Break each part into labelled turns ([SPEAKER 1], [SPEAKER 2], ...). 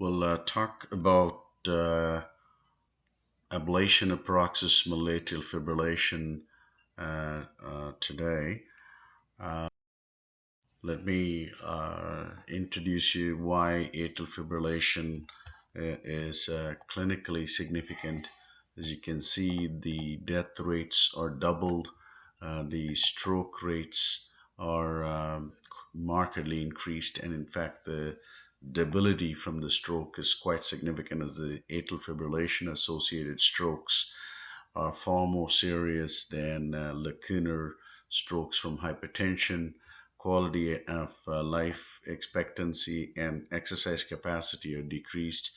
[SPEAKER 1] We'll talk about ablation of paroxysmal atrial fibrillation today. Uh, Let me introduce you why atrial fibrillation is clinically significant. As you can see, the death rates are doubled, the stroke rates are markedly increased, and in fact, the debility from the stroke is quite significant, as the atrial fibrillation associated strokes are far more serious than lacunar strokes from hypertension. Quality of life expectancy and exercise capacity are decreased.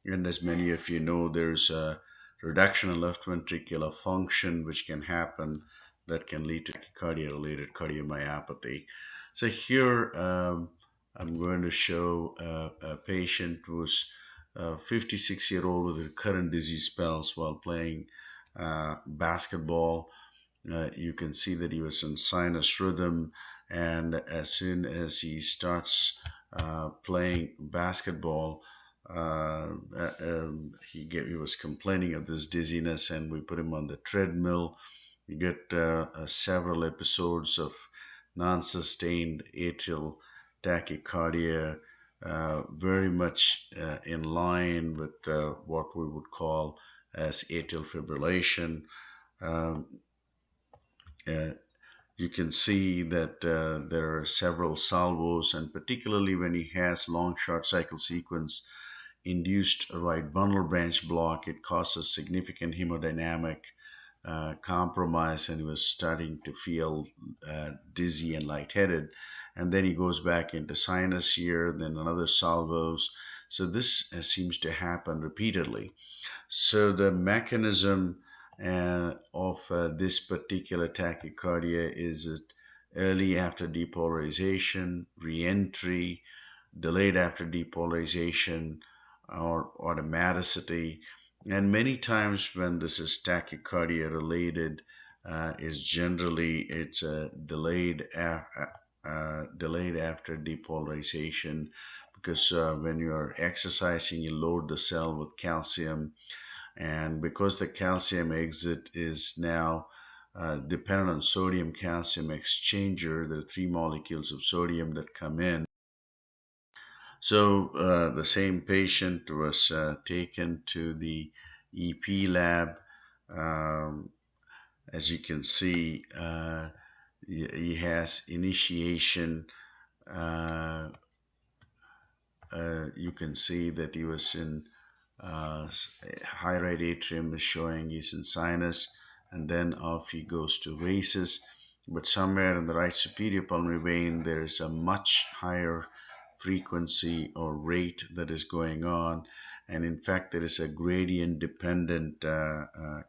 [SPEAKER 1] And as many of you know, there's a reduction in left ventricular function, which can happen that can lead to tachycardia related cardiomyopathy. So here I'm going to show a patient who's a 56-year-old with recurrent dizzy spells while playing basketball. You can see that he was in sinus rhythm, and as soon as he starts playing basketball, he was complaining of this dizziness, and we put him on the treadmill. You get several episodes of non-sustained atrial tachycardia, very much in line with what we would call as atrial fibrillation. Um, uh, you can see that there are several salvos, and particularly when he has long short cycle sequence induced right bundle branch block, it causes significant hemodynamic compromise, and he was starting to feel dizzy and lightheaded. And then he goes back into sinus here, then another salvos. So this seems to happen repeatedly. So the mechanism of this particular tachycardia is it early after depolarization, re-entry, delayed after depolarization, or automaticity. And many times when this is tachycardia related, is generally it's delayed after depolarization, because when you are exercising, you load the cell with calcium, and because the calcium exit is now dependent on sodium calcium exchanger, there are three molecules of sodium that come in. So the same patient was taken to the EP lab. Um, as you can see, he has initiation. Uh, you can see that he was in high right atrium is showing he's in sinus, and then off he goes to races. But somewhere in the right superior pulmonary vein, there is a much higher frequency or rate that is going on. And in fact, there is a gradient dependent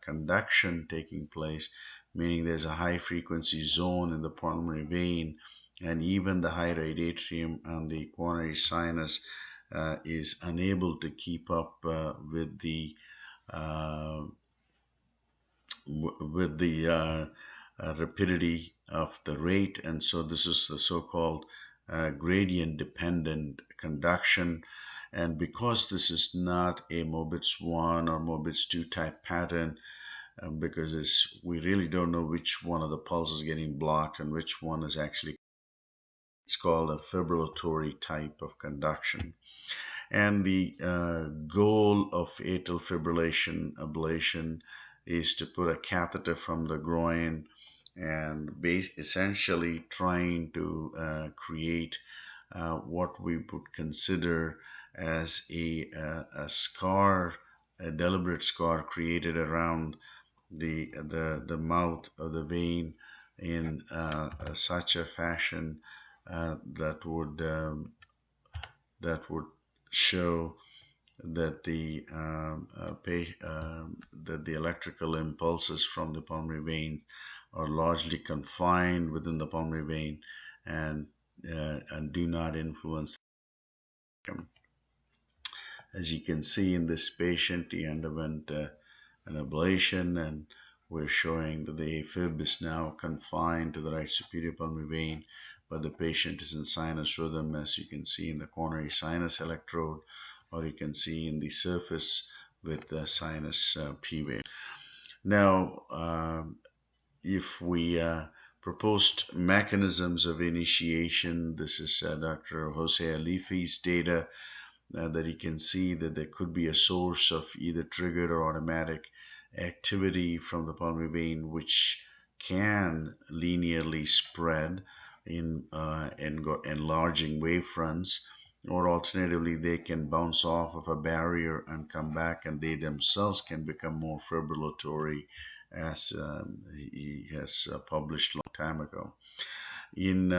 [SPEAKER 1] conduction taking place, meaning there's a high frequency zone in the pulmonary vein, and even the high right atrium and the coronary sinus is unable to keep up with the uh, rapidity of the rate, and so this is the so-called gradient dependent conduction. And because this is not a Mobitz 1 or Mobitz 2 type pattern, because we really don't know which one of the pulses is getting blocked and which one is actually, it's called a fibrillatory type of conduction. And the goal of atrial fibrillation ablation is to put a catheter from the groin and essentially trying to create what we would consider as a scar, a deliberate scar created around the mouth of the vein in such a fashion that would show that the electrical impulses from the pulmonary vein are largely confined within the pulmonary vein, and do not influence them. As you can see in this patient, he underwent an ablation, and we're showing that the AFib is now confined to the right superior pulmonary vein, but the patient is in sinus rhythm, as you can see in the coronary sinus electrode. or you can see in the surface with the sinus P wave. Now, if we proposed mechanisms of initiation, this is Dr. Jose Alifi's data, that you can see that there could be a source of either triggered or automatic activity from the pulmonary vein, which can linearly spread in enlarging wavefronts, or alternatively they can bounce off of a barrier and come back, and they themselves can become more fibrillatory, as he has published a long time ago. In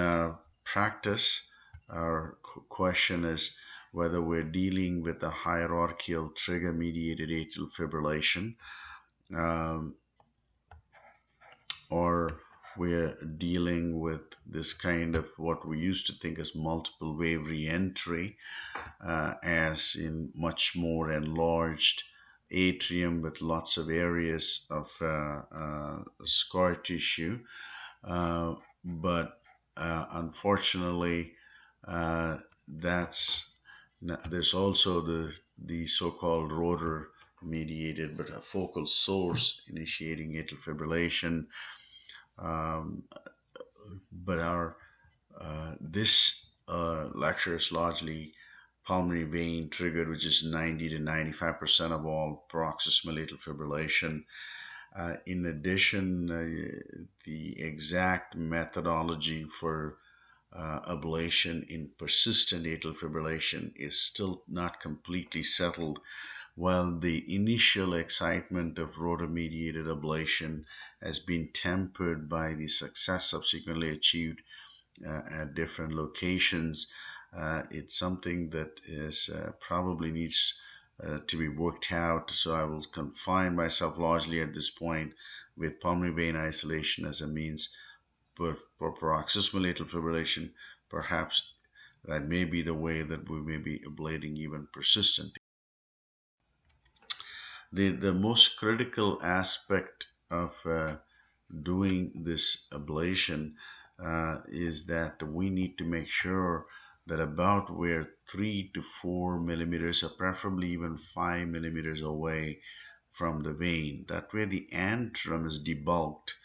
[SPEAKER 1] practice, our question is whether we're dealing with a hierarchical trigger-mediated atrial fibrillation, um, or we're dealing with this kind of what we used to think as multiple wave reentry, as in much more enlarged atrium with lots of areas of scar tissue. But unfortunately, there's also the so-called rotor mediated, but a focal source initiating atrial fibrillation. But our this lecture is largely pulmonary vein triggered, which is 90 to 95% of all paroxysmal atrial fibrillation. In addition, the exact methodology for ablation in persistent atrial fibrillation is still not completely settled, while the initial excitement of rotor-mediated ablation has been tempered by the success subsequently achieved at different locations. It's something that is probably needs to be worked out, so I will confine myself largely at this point with pulmonary vein isolation as a means. But for paroxysmal atrial fibrillation, perhaps that may be the way that we may be ablating even persistent. The most critical aspect of doing this ablation is that we need to make sure that about where 3 to 4 millimeters, or preferably even 5 millimeters away from the vein, that way the antrum is debulked.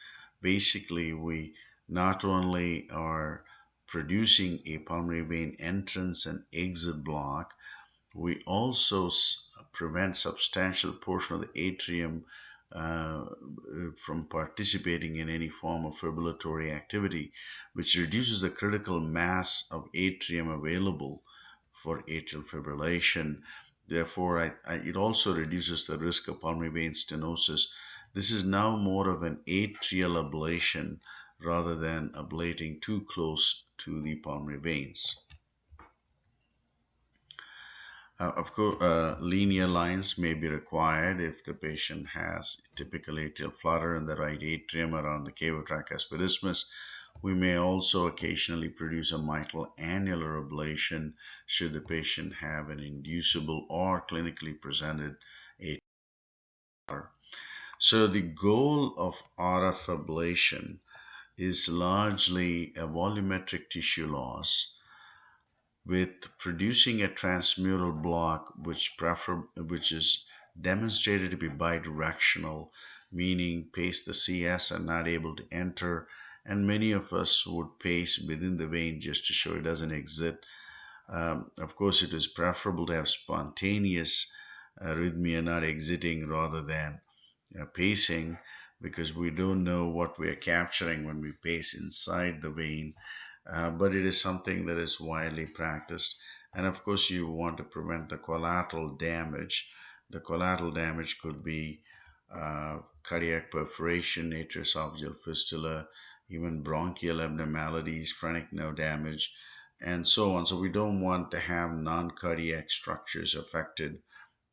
[SPEAKER 1] Basically, we not only are producing a pulmonary vein entrance and exit block, we also prevent substantial portion of the atrium from participating in any form of fibrillatory activity, which reduces the critical mass of atrium available for atrial fibrillation. Therefore, it also reduces the risk of pulmonary vein stenosis. This is now more of an atrial ablation rather than ablating too close to the pulmonary veins. Of course, linear lines may be required if the patient has typical atrial flutter in the right atrium around the cavotracheal isthmus. We may also occasionally produce a mitral annular ablation should the patient have an inducible or clinically presented atrial flutter. So the goal of RF ablation is largely a volumetric tissue loss with producing a transmural block which is demonstrated to be bidirectional, meaning pace the CS are not able to enter, and many of us would pace within the vein just to show it doesn't exit. Of course, it is preferable to have spontaneous arrhythmia not exiting rather than pacing, because we don't know what we are capturing when we pace inside the vein. But it is something that is widely practiced. And of course, you want to prevent the collateral damage. The collateral damage could be cardiac perforation, atrial fistula, even bronchial abnormalities, phrenic nerve damage, and so on. So we don't want to have non-cardiac structures affected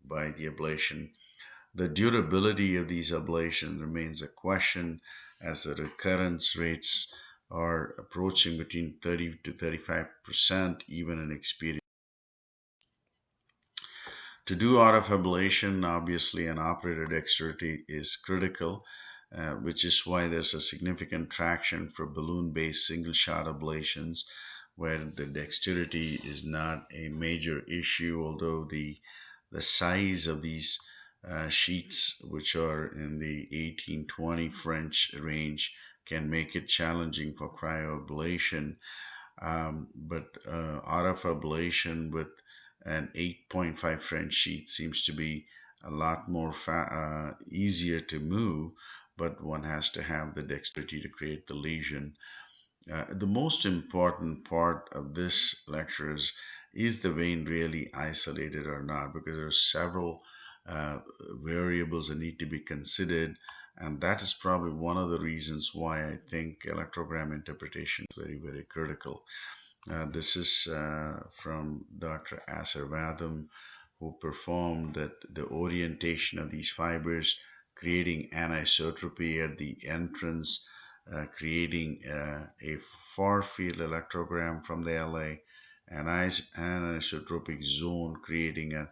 [SPEAKER 1] by the ablation. The durability of these ablations remains a question, as the recurrence rates are approaching between 30 to 35%, even in experienced. To do RF ablation, obviously an operator dexterity is critical, which is why there's a significant traction for balloon-based single-shot ablations, where the dexterity is not a major issue, although the size of these sheets, which are in the 18-20 French range, can make it challenging for cryoablation. But RF ablation with an 8.5 French sheet seems to be a lot more easier to move, but one has to have the dexterity to create the lesion. The most important part of this lecture is the vein really isolated or not? Because there are several variables that need to be considered, and that is probably one of the reasons why I think electrogram interpretation is very, very critical. This is from Dr. Asarvatham, who performed that the orientation of these fibers, creating anisotropy at the entrance, creating a far field electrogram from the LA, an anisotropic zone, creating an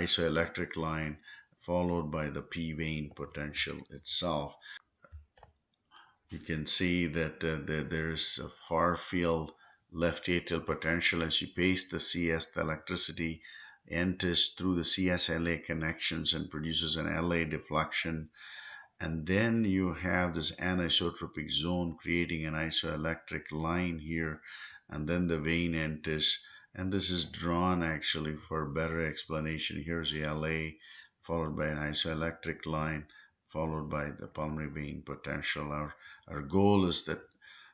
[SPEAKER 1] isoelectric line, followed by the P vein potential itself. You can see that there's a far field left atrial potential. As you pace the CS, the electricity enters through the CS-LA connections and produces an LA deflection. And then you have this anisotropic zone creating an isoelectric line here, and then the vein enters. And this is drawn actually for better explanation. Here's the LA, followed by an isoelectric line, followed by the pulmonary vein potential. Our goal is that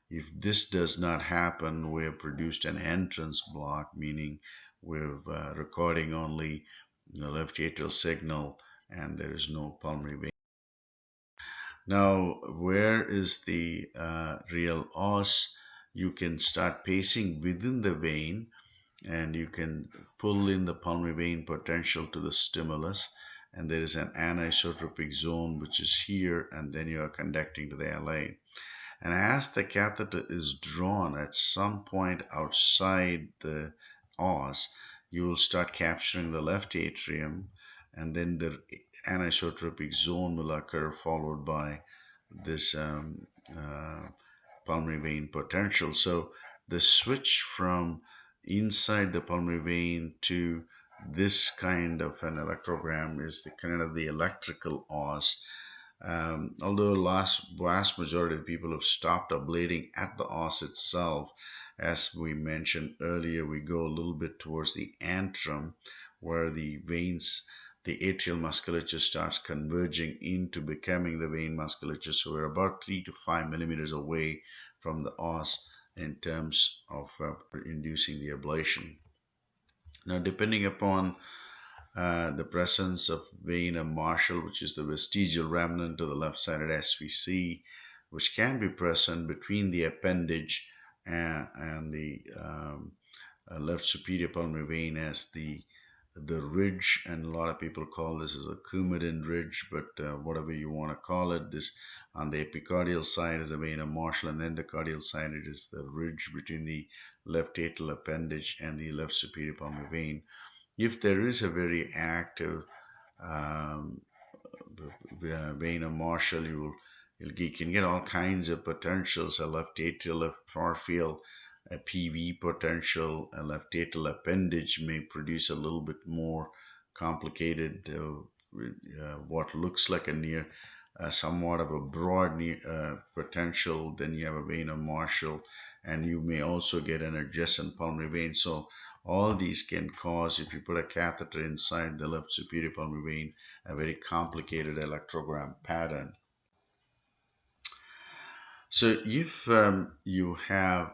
[SPEAKER 1] if this does not happen, we have produced an entrance block, meaning we're recording only the left atrial signal and there is no pulmonary vein. Now, where is the real os? You can start pacing within the vein, and you can pull in the pulmonary vein potential to the stimulus, and there is an anisotropic zone which is here, and then you are conducting to the LA. And as the catheter is drawn at some point outside the os, you will start capturing the left atrium, and then the anisotropic zone will occur, followed by this pulmonary vein potential. So the switch from inside the pulmonary vein to this kind of an electrogram is the kind of the electrical os. Although vast majority of people have stopped ablating at the os itself, as we mentioned earlier, we go a little bit towards the antrum, where the veins, the atrial musculature starts converging into becoming the vein musculature. So we're about 3 to 5 millimeters away from the os in terms of inducing the ablation. Now, depending upon the presence of vein of Marshall, which is the vestigial remnant of the left-sided SVC, which can be present between the appendage and the left superior pulmonary vein as the ridge, and a lot of people call this as a Coumadin ridge, but whatever you want to call it, this on the epicardial side is a vein of Marshall, and endocardial side it is the ridge between the left atrial appendage and the left superior pulmonary vein. If there is a very active vein of Marshall, you can get all kinds of potentials: a left atrial, left far field, a PV potential, a left atrial appendage may produce a little bit more complicated, what looks like a near, somewhat of a broad potential. Then you have a vein of Marshall, and you may also get an adjacent pulmonary vein. So all these can cause, if you put a catheter inside the left superior pulmonary vein, a very complicated electrogram pattern. So if you have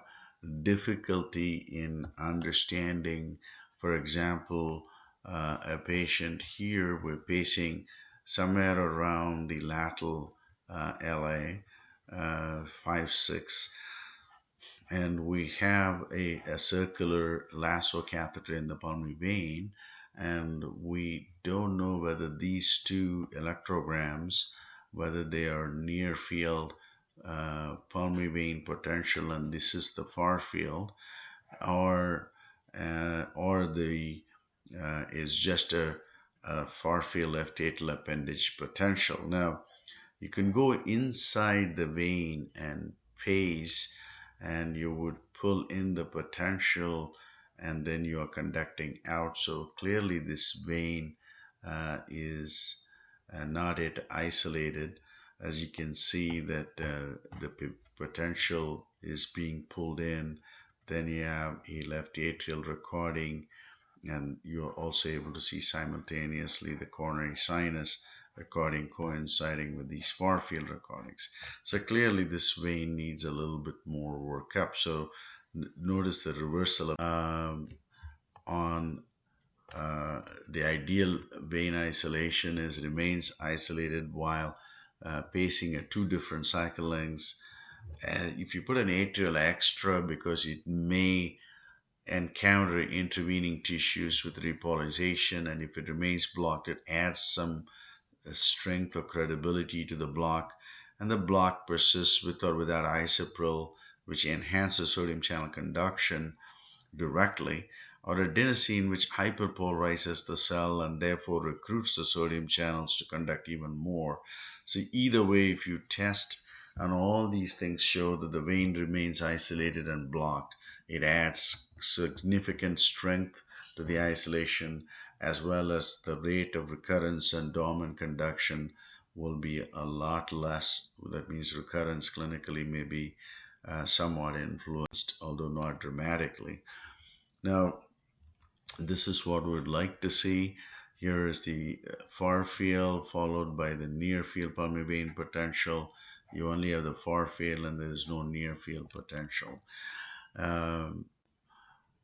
[SPEAKER 1] difficulty in understanding, for example, a patient here, we're pacing somewhere around the lateral LA 5-6, and we have a circular lasso catheter in the pulmonary vein, and we don't know whether these two electrograms, whether they are near field pulmonary vein potential, and this is the far field, or the is just a far field left atrial appendage potential. Now, you can go inside the vein and pace, and you would pull in the potential and then you are conducting out. So clearly this vein is not yet isolated. As you can see that the potential is being pulled in. Then you have a left atrial recording, and you're also able to see simultaneously the coronary sinus recording coinciding with these far field recordings. So clearly this vein needs a little bit more workup. So notice the reversal on the ideal vein isolation is remains isolated while pacing at two different cycle lengths. If you put an atrial extra, because it may encounter intervening tissues with repolarization, and if it remains blocked, it adds some strength or credibility to the block, and the block persists with or without Isuprel, which enhances sodium channel conduction directly, or adenosine, which hyperpolarizes the cell and therefore recruits the sodium channels to conduct even more. So either way, if you test and all these things show that the vein remains isolated and blocked, it adds significant strength to the isolation, as well as the rate of recurrence and dormant conduction will be a lot less. That means recurrence clinically may be somewhat influenced, although not dramatically. Now, this is what we would like to see. Here is the far field followed by the near field pulmonary vein potential. You only have the far field and there is no near field potential. Um,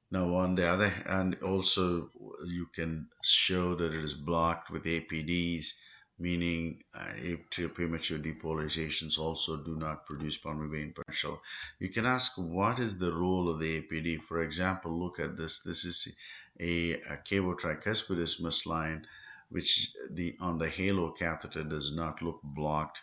[SPEAKER 1] Now, on the other hand, also you can show that it is blocked with APDs, meaning atrial premature depolarizations also do not produce pulmonary vein potential. You can ask, what is the role of the APD? For example, look at this. This is a cavotricuspid isthmus line, which on the halo catheter does not look blocked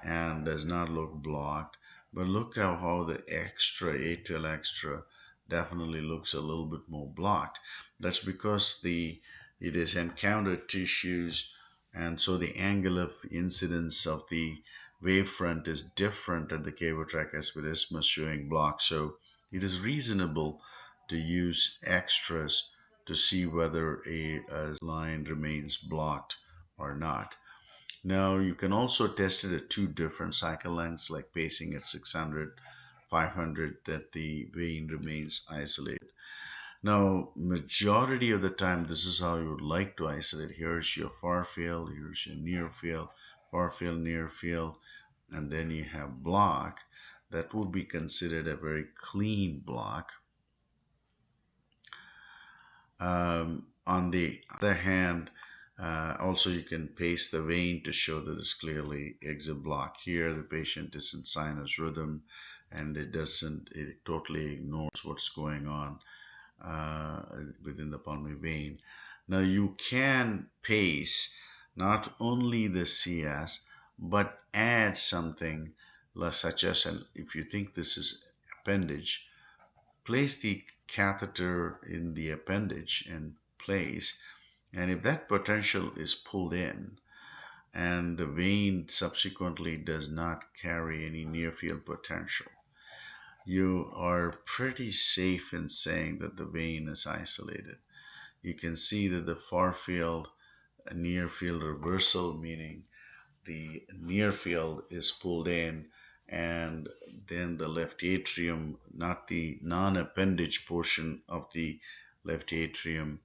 [SPEAKER 1] and does not look blocked. But look how the extra atrial extra definitely looks a little bit more blocked. That's because it is encountered tissues, and so the angle of incidence of the wavefront is different at the cavotricuspid isthmus showing block. So it is reasonable to use extras to see whether a line remains blocked or not. Now you can also test it at two different cycle lengths, like pacing at 600, 500, that the vein remains isolated. Now, majority of the time, this is how you would like to isolate. Here's your far field, here's your near field, far field, near field, and then you have block. That would be considered a very clean block. On the other hand, also you can pace the vein to show that it's clearly exit block. Here the patient is in sinus rhythm and it totally ignores what's going on within the pulmonary vein. Now you can pace not only the CS but add something such as, if you think this is appendage, place the catheter in the appendage and place, and if that potential is pulled in and the vein subsequently does not carry any near field potential, you are pretty safe in saying that the vein is isolated. You can see that the far field, near field reversal, meaning the near field is pulled in, and then the left atrium, not the non-appendage portion of the left atrium,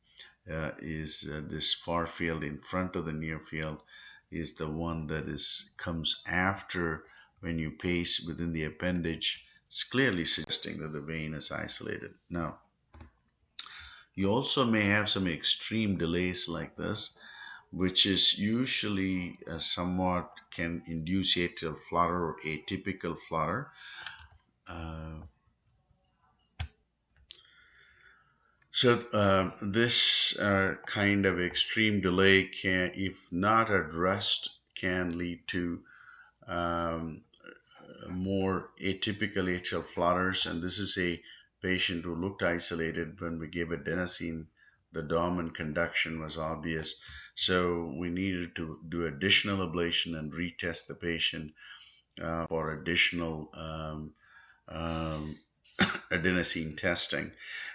[SPEAKER 1] is this far field in front of the near field is the one that comes after when you pace within the appendage. It's clearly suggesting that the vein is isolated. Now, you also may have some extreme delays like this, which is usually somewhat can induce atrial flutter or atypical flutter. This kind of extreme delay can, if not addressed, can lead to more atypical atrial flutters. And this is a patient who looked isolated. When we gave adenosine, the dormant conduction was obvious. So we needed to do additional ablation and retest the patient for additional adenosine testing.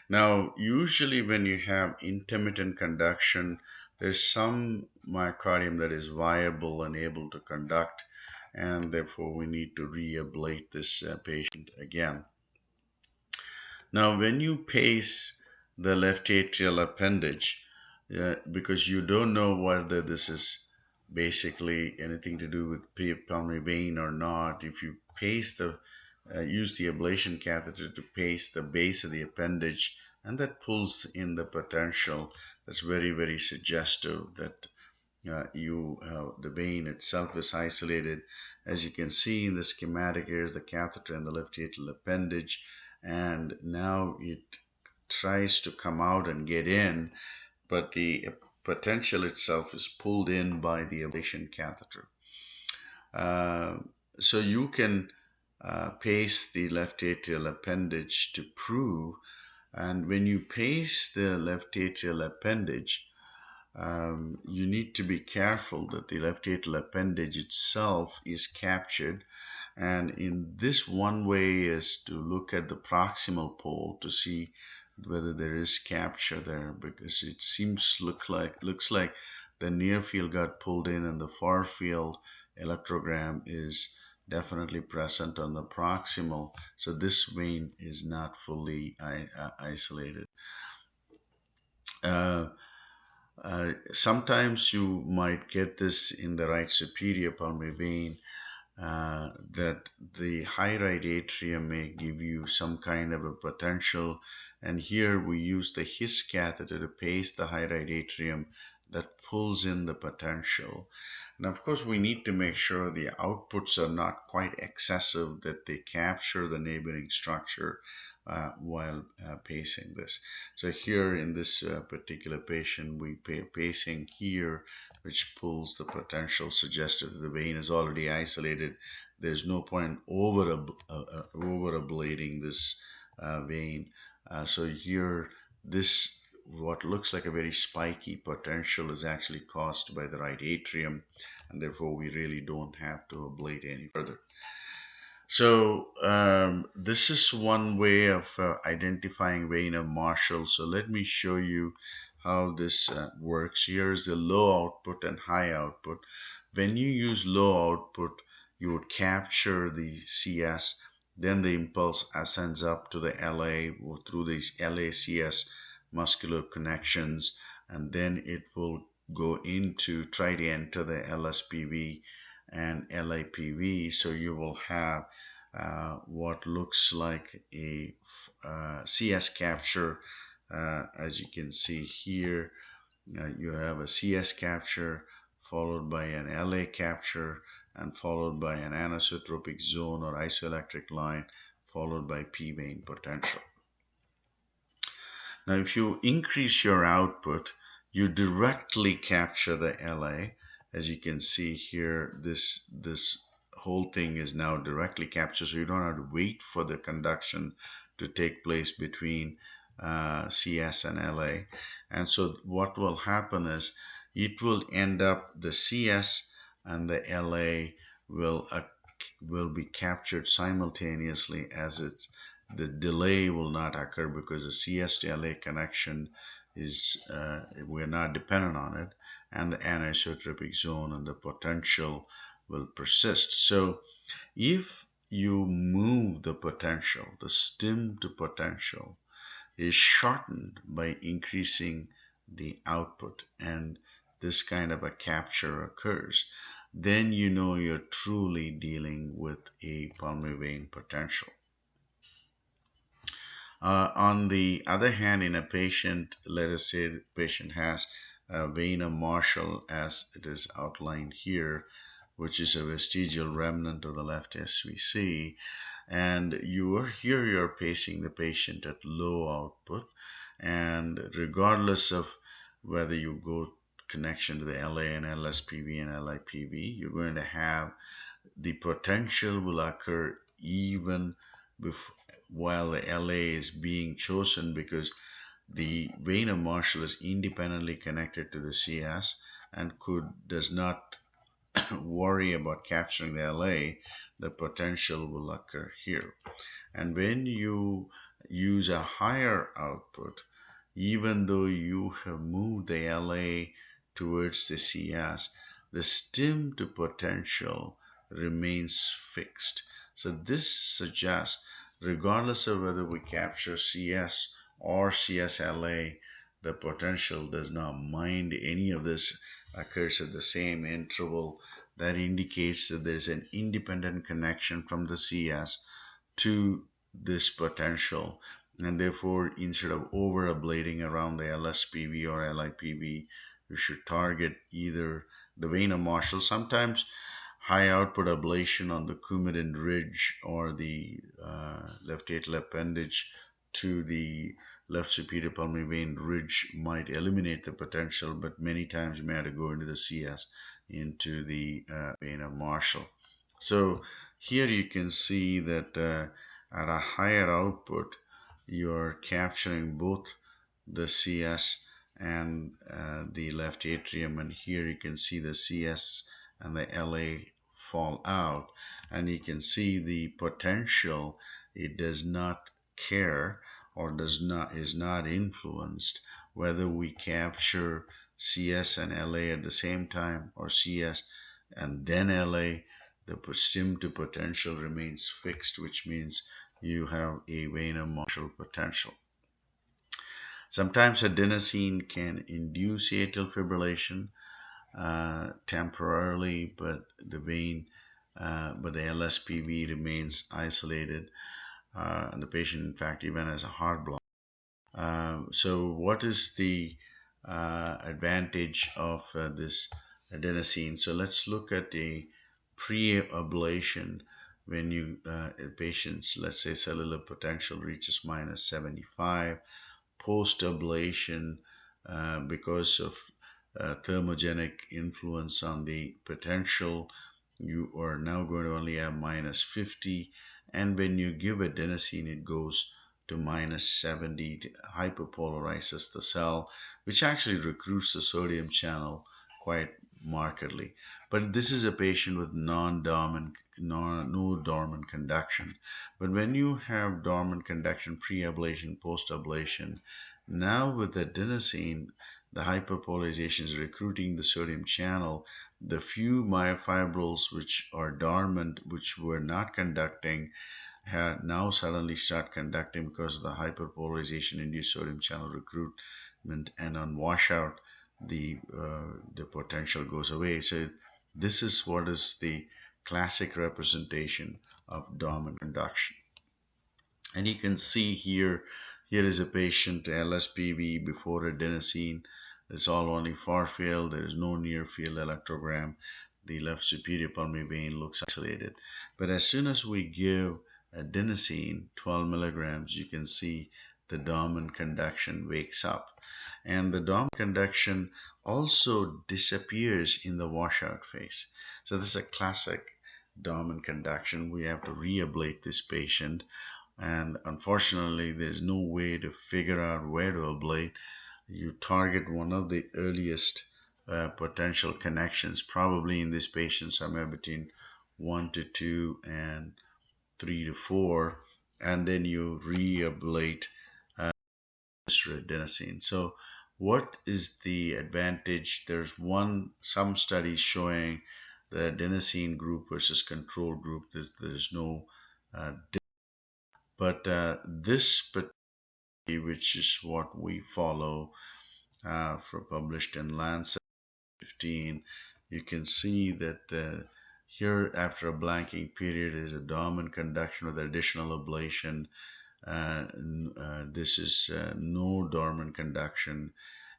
[SPEAKER 1] Now, usually when you have intermittent conduction, there's some myocardium that is viable and able to conduct, and therefore we need to re-ablate this patient again. Now, when you pace the left atrial appendage, because you don't know whether this is basically anything to do with pulmonary vein or not, if you use the ablation catheter to pace the base of the appendage, and that pulls in the potential, that's very, very suggestive that the vein itself is isolated. As you can see in the schematic, here's the catheter and the left atrial appendage, and now it tries to come out and get in, but the potential itself is pulled in by the ablation catheter. Uh, so you can pace the left atrial appendage to prove, and when you pace the left atrial appendage, you need to be careful that the left atrial appendage itself is captured. And in this, one way is to look at the proximal pole to see whether there is capture there, because it looks like the near field got pulled in and the far field electrogram is definitely present on the proximal. So this vein is not fully isolated. Sometimes you might get this in the right superior pulmonary vein, that the high right atrium may give you some kind of a potential, and here we use the His catheter to pace the high right atrium that pulls in the potential. And of course we need to make sure the outputs are not quite excessive, that they capture the neighboring structure while pacing this. So here in this particular patient, we pacing here, which pulls the potential, suggested that the vein is already isolated. There's no point over ablating this vein. So here, this what looks like a very spiky potential is actually caused by the right atrium, and therefore we really don't have to ablate any further. So this is one way of identifying vein of Marshall. So let me show you how this works. Here's the low output and high output. When you use low output, you would capture the CS, then the impulse ascends up to the LA through these LACS muscular connections, and then it will go into try to enter the LSPV and LIPV. So you will have what looks like a CS capture. As you can see here, you have a CS capture followed by an LA capture and followed by an anisotropic zone or isoelectric line followed by P vein potential. Now if you increase your output, you directly capture the LA. As you can see here, this whole thing is now directly captured, so you don't have to wait for the conduction to take place between CS and LA. And so what will happen is it will end up the CS and the LA will be captured simultaneously, as the delay will not occur because the CS to LA connection is we're not dependent on it, and the anisotropic zone and the potential will persist. So if you move the potential, the stim to potential is shortened by increasing the output, and this kind of a capture occurs, then you know you're truly dealing with a pulmonary vein potential. On the other hand, in a patient, let us say the patient has a vein of Marshall as it is outlined here, which is a vestigial remnant of the left SVC, and you're pacing the patient at low output, and regardless of whether you go connection to the LA and LSPV and LIPV, you're going to have the potential will occur even while the LA is being chosen, because the vein of Marshall is independently connected to the CS and does not worry about capturing the LA, the potential will occur here. And when you use a higher output, even though you have moved the LA towards the CS, the stim to potential remains fixed. So this suggests, regardless of whether we capture CS or CSLA, the potential does not mind any of this occurs at the same interval. That indicates that there's an independent connection from the CS to this potential, and therefore instead of over ablating around the LSPV or LIPV, you should target either the vein of Marshall, sometimes high output ablation on the Coumadin ridge or the left atrial appendage to the left superior pulmonary vein ridge might eliminate the potential, but many times you may have to go into the CS, into the vein of Marshall. So here you can see that at a higher output, you're capturing both the CS and the left atrium, and here you can see the CS and the LA fall out, and you can see the potential. It does not care or is not influenced whether we capture CS and LA at the same time or CS and then LA. The stim to potential remains fixed, which means you have a vein of Marshall potential. Sometimes adenosine can induce atrial fibrillation temporarily, but the LSPV remains isolated, and the patient, in fact, even has a heart block. So, what is the advantage of this adenosine? So, let's look at the pre-ablation when patients, let's say, cellular potential reaches minus 75. Post-ablation, because of thermogenic influence on the potential, you are now going to only have minus 50, and when you give adenosine, it goes to minus 70, it hyperpolarizes the cell, which actually recruits the sodium channel quite markedly. But this is a patient with non-dormant, no dormant conduction. But when you have dormant conduction pre-ablation, post-ablation, now with adenosine, the hyperpolarization is recruiting the sodium channel. The few myofibrils which are dormant, which were not conducting, now suddenly start conducting because of the hyperpolarization induced sodium channel recruitment, and on washout, the potential goes away. So this is what is the classic representation of dormant conduction. And you can see here is a patient LSPV before adenosine. It's all only far field. There is no near field electrogram. The left superior pulmonary vein looks isolated. But as soon as we give adenosine 12 milligrams, you can see the dormant conduction wakes up. And the dormant conduction also disappears in the washout phase. So this is a classic dormant conduction. We have to re-ablate this patient, and unfortunately there's no way to figure out where to ablate. You target one of the earliest potential connections, probably in this patient somewhere between 1 to 2 and 3 to 4, and then you re-ablate adenosine. So what is the advantage? There's some studies showing the adenosine group versus control group. There's no but this which is what we follow for published in Lancet 15, you can see that here after a blanking period is a dormant conduction with additional ablation. This is no dormant conduction,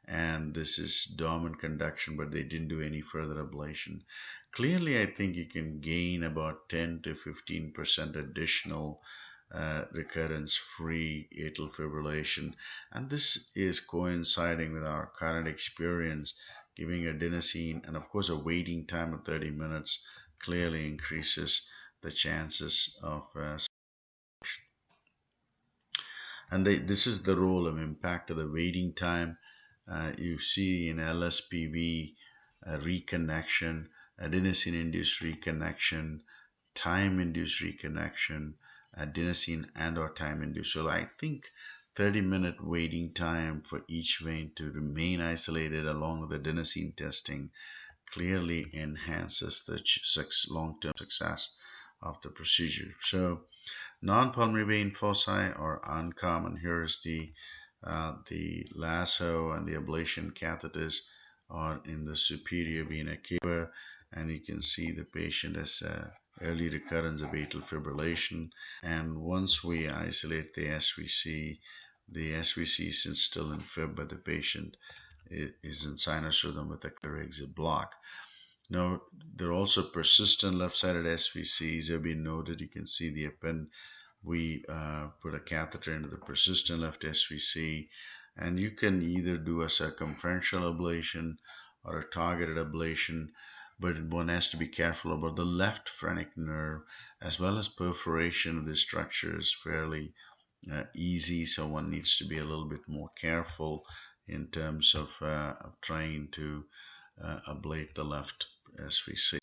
[SPEAKER 1] and this is dormant conduction, but they didn't do any further ablation. Clearly, I think you can gain about 10 to 15% additional recurrence-free atrial fibrillation, and this is coinciding with our current experience. Giving adenosine and of course a waiting time of 30 minutes clearly increases the chances of and this is the role of impact of the waiting time. You see in LSPV reconnection, adenosine-induced reconnection, time-induced reconnection, adenosine and or time-induced. So I think 30-minute waiting time for each vein to remain isolated along with adenosine testing clearly enhances the long-term success of the procedure. So non-pulmonary vein foci are uncommon. Here is the lasso and the ablation catheters are in the superior vena cava, and you can see the patient has early recurrence of atrial fibrillation. And once we isolate the SVC is still in fib, but the patient is in sinus rhythm with a clear exit block. Now, there are also persistent left-sided SVCs have been noted. You can see the append. We put a catheter into the persistent left SVC, and you can either do a circumferential ablation or a targeted ablation, but one has to be careful about the left phrenic nerve, as well as perforation of the structure is fairly easy, so one needs to be a little bit more careful in terms of trying to ablate the left SVC.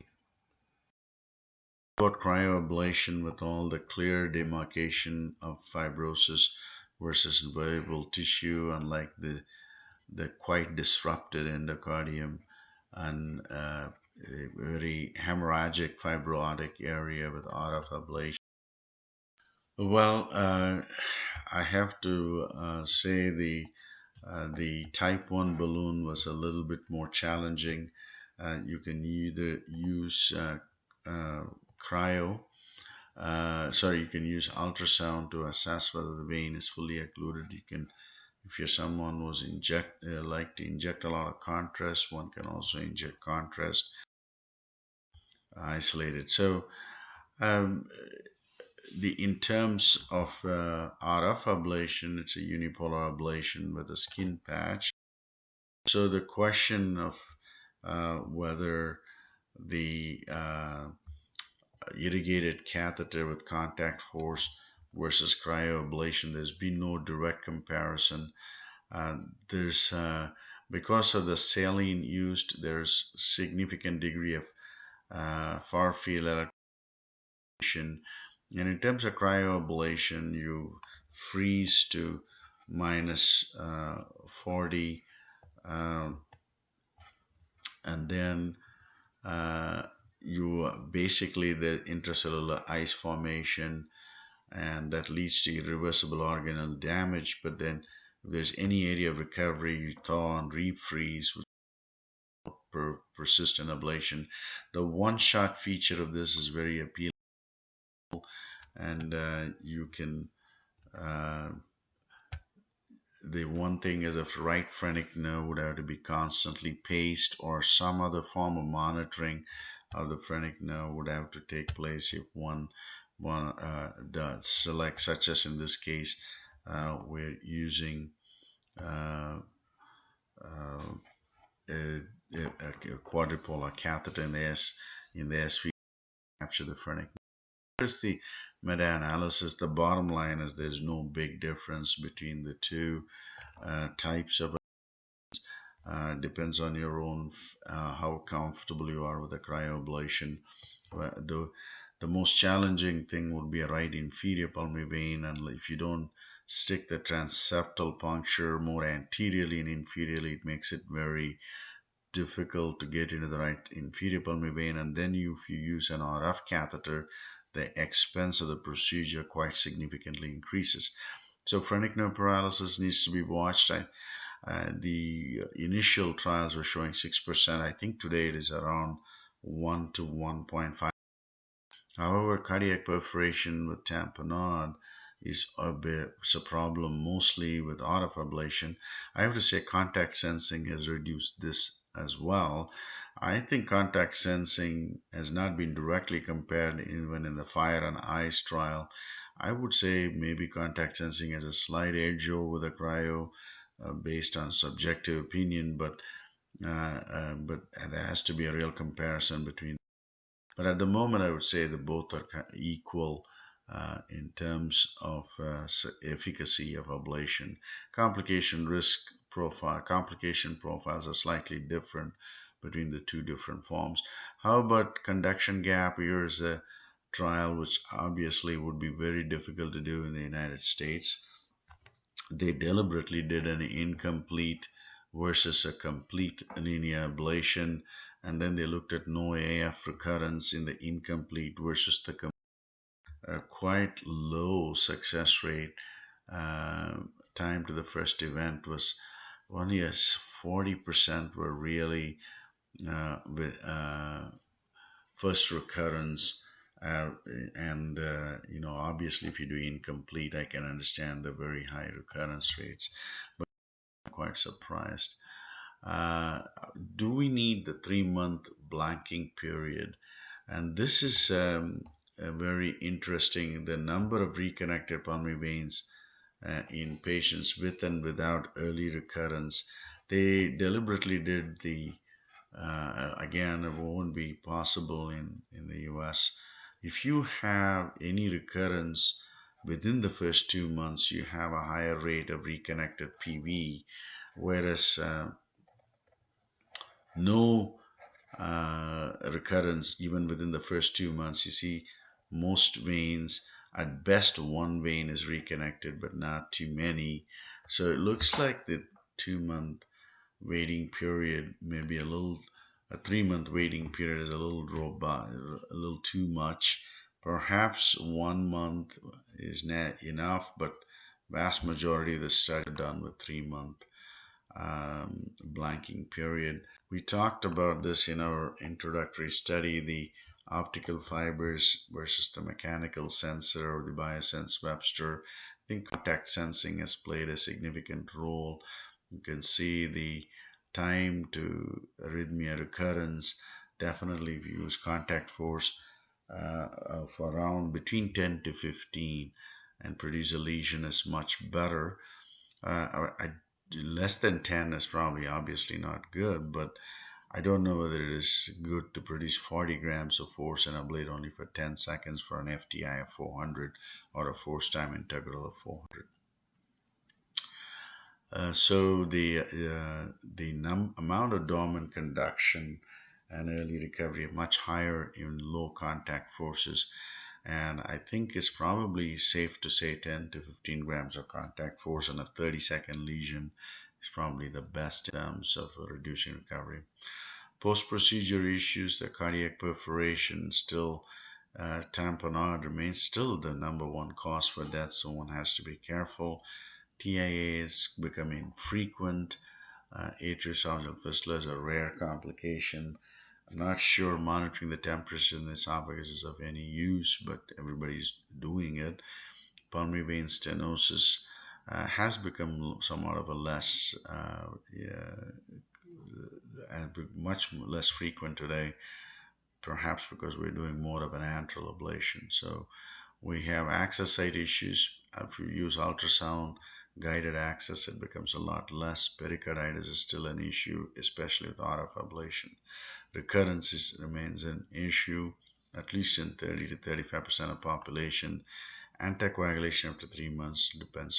[SPEAKER 1] About cryoablation with all the clear demarcation of fibrosis versus viable tissue, unlike the quite disrupted endocardium and a very hemorrhagic fibrotic area with RF ablation. Well, I have to say the type 1 balloon was a little bit more challenging. You can either use you can use ultrasound to assess whether the vein is fully occluded. You can, if you're someone who's like to inject a lot of contrast, one can also inject contrast isolated. So in terms of RF ablation, it's a unipolar ablation with a skin patch. So the question of whether the irrigated catheter with contact force versus cryoablation, there's been no direct comparison. There's because of the saline used, there's significant degree of far field electrocution, and in terms of cryoablation, you freeze to minus 40, and then you basically the intracellular ice formation, and that leads to irreversible organelle damage. But then if there's any area of recovery, you thaw and refreeze with persistent ablation. The one-shot feature of this is very appealing, and you can the one thing is if right phrenic nerve would have to be constantly paced, or some other form of monitoring of the phrenic nerve would have to take place if one does select, such as in this case, we're using a quadripolar catheter in the SV to capture the phrenic. Here's the meta-analysis. The bottom line is there's no big difference between the two types of depends on your own how comfortable you are with the cryoablation. The most challenging thing would be a right inferior pulmonary vein, and if you don't stick the transeptal puncture more anteriorly and inferiorly, it makes it very difficult to get into the right inferior pulmonary vein. And then if you use an RF catheter, the expense of the procedure quite significantly increases. So phrenic nerve paralysis needs to be watched. The initial trials were showing 6%. I think today it is around 1 to 1.5. However, cardiac perforation with tamponade is a problem mostly with RF ablation. I have to say contact sensing has reduced this as well. I think contact sensing has not been directly compared even in the fire and ice trial. I would say maybe contact sensing has a slight edge over the cryo based on subjective opinion, but there has to be a real comparison between. But at the moment, I would say that both are equal in terms of efficacy of ablation. Complication profiles are slightly different between the two different forms. How about conduction gap? Here's a trial which obviously would be very difficult to do in the United States. They deliberately did an incomplete versus a complete linear ablation, and then they looked at no AF recurrence in the incomplete versus the quite low success rate. Uh, Time to the first event was only as 40% were really with first recurrence. And obviously, if you do incomplete, I can understand the very high recurrence rates, but I'm quite surprised. Uh, do we need the 3 month blanking period? And this is very interesting. The number of reconnected pulmonary veins in patients with and without early recurrence. They deliberately did the again, it won't be possible in the US. If you have any recurrence within the first 2 months, you have a higher rate of reconnected PV, whereas no recurrence even within the first 2 months. You see, most veins, at best, one vein is reconnected, but not too many. So it looks like the 2 month waiting period, maybe a 3 month waiting period is a little robust, a little too much. Perhaps 1 month is not enough, but vast majority of the study are done with 3 month blanking period. We talked about this in our introductory study, the optical fibers versus the mechanical sensor or the biosense Webster. I think contact sensing has played a significant role. You can see the time to arrhythmia recurrence. Definitely, if you use contact force of around between 10 to 15 and produce a lesion is much better. Less than 10 is probably obviously not good, but I don't know whether it is good to produce 40 grams of force and ablate only for 10 seconds for an FTI of 400 or a force time integral of 400. So the amount of dormant conduction and early recovery are much higher in low contact forces, and I think it's probably safe to say 10 to 15 grams of contact force on a 30-second lesion is probably the best in terms of reducing recovery. Post-procedure issues, the cardiac perforation, still tamponade remains still the number one cause for death, so one has to be careful. TIA is becoming frequent. Atrioesophageal fistula is a rare complication. I'm not sure monitoring the temperature in the esophagus is of any use, but everybody's doing it. Pulmonary vein stenosis has become somewhat of a less, much less frequent today, perhaps because we're doing more of an antral ablation. So we have access site issues. If you use ultrasound guided access, it becomes a lot less. Pericarditis is still an issue, especially with RF ablation. Recurrence remains an issue, at least in 30 to 35% of population. Anticoagulation after 3 months depends